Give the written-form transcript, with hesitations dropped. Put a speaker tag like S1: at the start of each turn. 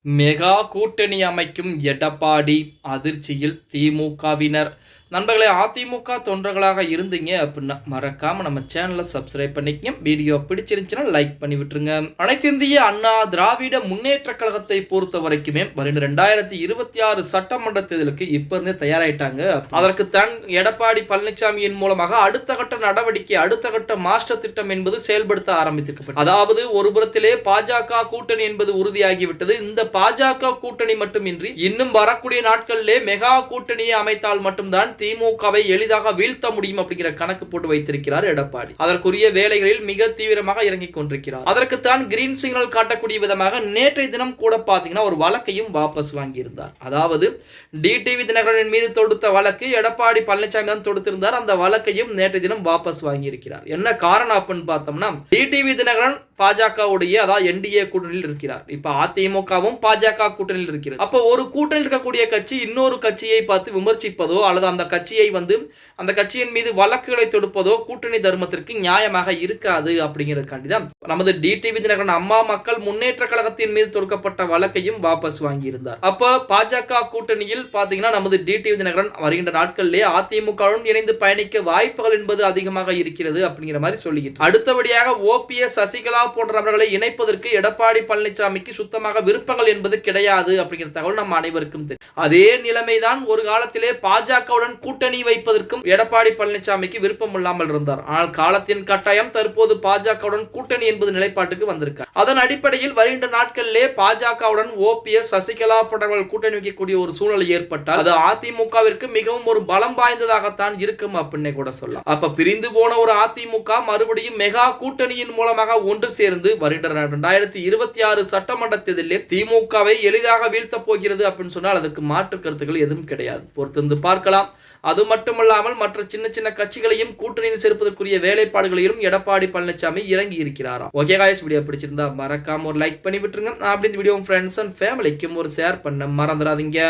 S1: Mega கூட்டணி அமைக்கும் எடப்பாடி அதிர்ச்சியில் திமுகவினர். நண்பர்களே, அதிமுக தொண்டர்களாக இருந்தீங்க அப்படின்னா மறக்காம நம்ம சேனலை சப்ஸ்கிரைப் பண்ணிக்கங்க. வீடியோ பிடிச்சிருந்துச்சுன்னா லைக் பண்ணி விட்டுருங்க. அனைத்து இந்திய அண்ணா திராவிட முன்னேற்ற கழகத்தை பொறுத்த வரைக்குமே 2026 சட்டமன்ற தேர்தலுக்கு இப்ப இருந்தே தயாராயிட்டாங்க. அதற்கு தான் எடப்பாடி பழனிசாமியின் மூலமாக அடுத்த கட்ட நடவடிக்கை, அடுத்த கட்ட மாஸ்டர் திட்டம் என்பது செயல்படுத்த ஆரம்பித்திருக்கப்பட்டது. அதாவது ஒரு புறத்திலே பாஜக கூட்டணி என்பது உறுதியாகிவிட்டது. இந்த பாஜக கூட்டணி மட்டுமின்றி இன்னும் வரக்கூடிய நாட்களிலே மெகா கூட்டணியை அமைத்தால் மட்டும்தான் திமுகவை எளிதாக வீழ்த்த முடியும் அப்படிங்கிற கணக்கு போட்டு வைத்திருக்கிறார் எடப்பாடி. அதற்குரிய வேலைகளில் மிக தீவிரமாக இறங்கிக் கொண்டிருக்கிறார். அதற்குத்தான் கிரீன் சிக்னல் காட்டக்கூடிய விதமாக நேற்றைய தினம் கூட பாத்தீங்கன்னா ஒரு வழக்கையும் வாபஸ் வாங்கியிருந்தார். அதாவது டிடிவி தினகரனின் மீது தொடுத்த வழக்கு எடப்பாடி பழனிசாமி தான் தொடுத்திருந்தார். அந்த வழக்கையும் நேற்றைய தினம் வாபஸ் வாங்கியிருக்கிறார். என்ன காரணம் அப்படின்னு பார்த்தோம்னா, டிடிவி தினகரன் பாஜகவுடைய அதாவது என்டிஏ கூட்டணியில் இருக்கிறார். இப்ப அதிமுகவும் பாஜக கூட்டணியில் இருக்கிறது. அப்ப ஒரு கூட்டணியில் இருக்கக்கூடிய கட்சி இன்னொரு கட்சியை பார்த்து விமர்சிப்பதோ அல்லது அந்த கட்சியை அந்த கட்சியின் மீது வழக்குகளை தொடுப்பதோ கூட்டணி தர்மத்திற்கு நியாயமாக இருக்காது அப்படிங்கிறதுக்காண்டி தான் நமது டிடிவி தினகரன் அம்மா மக்கள் முன்னேற்ற கழகத்தின் மீது தொடுக்கப்பட்ட வழக்கையும் வாபஸ் வாங்கியிருந்தார். அப்ப பாஜக கூட்டணியில் பாத்தீங்கன்னா நமது டிடிவி தினகரன் வருகின்ற நாட்களிலே அதிமுகவும் இணைந்து பயணிக்க வாய்ப்புகள் என்பது அதிகமாக இருக்கிறது அப்படிங்கிற மாதிரி சொல்லிட்டு அடுத்தபடியாக ஓபிஎஸ் சசிகலா போன்றவர்களை இணைப்பதற்கு எடப்பாடி பழனிசாமிக்கு சுத்தமாக விருப்பங்கள் என்பது கிடையாது அப்படிங்கிற தகவல் நம்ம அனைவருக்கும் தெரியும். அதே நிலைமைதான் ஒரு காலத்திலே பாஜகவுடன் கூட்டணி வைப்பதற்கும் எடப்பாடி பழனிசாமிக்கு விருப்பம் இல்லாமல் இருந்தார். ஆனால் காலத்தின் கட்டாயம் தற்போது பாஜகவுடன் கூட்டணி என்பது நிலைப்பாட்டுக்கு வந்திருக்கார். அதன் அடிப்படையில் வருகின்ற நாட்களிலே பாஜகவுடன் ஓபிஎஸ் சசிகலா போன்றவர்கள் கூட்டணி வைக்கக்கூடிய ஒரு சூழ்நிலை ஏற்பட்டால் அது அதிமுகவிற்கு மிகவும் ஒரு பலம் வாய்ந்ததாகத்தான் இருக்கும் அப்படின்னு கூட சொல்லலாம். அப்ப பிரிந்து போன ஒரு அதிமுக மறுபடியும் மெகா கூட்டணியின் மூலமாக ஒன்று சேர்ந்து வருகின்ற 2026 சட்டமன்ற தேர்தலில் திமுகவை எளிதாக வீழ்த்த போகிறது அப்படின்னு சொன்னால் அதற்கு மாற்று கருத்துக்கள் எதுவும் கிடையாது. பொறுத்திருந்து பார்க்கலாம். அது மட்டுமல்லாமல் மற்ற சின்ன சின்ன கட்சிகளையும் கூட்டணியில் சேர்ப்பதற்குரிய வேலைப்பாடுகளையும் எடப்பாடி பழனிசாமி இறங்கி இருக்கிறாராம். ஓகே गाइस, வீடியோ பிடிச்சிருந்தா மறக்காம ஒரு லைக் பண்ணி விட்டுருங்க. அப்படி இந்த வீடியோ ஃப்ரெண்ட்ஸ் அண்ட் ஃபேமிலிக்கும் ஒரு ஷேர் பண்ண மறந்துடாதீங்க.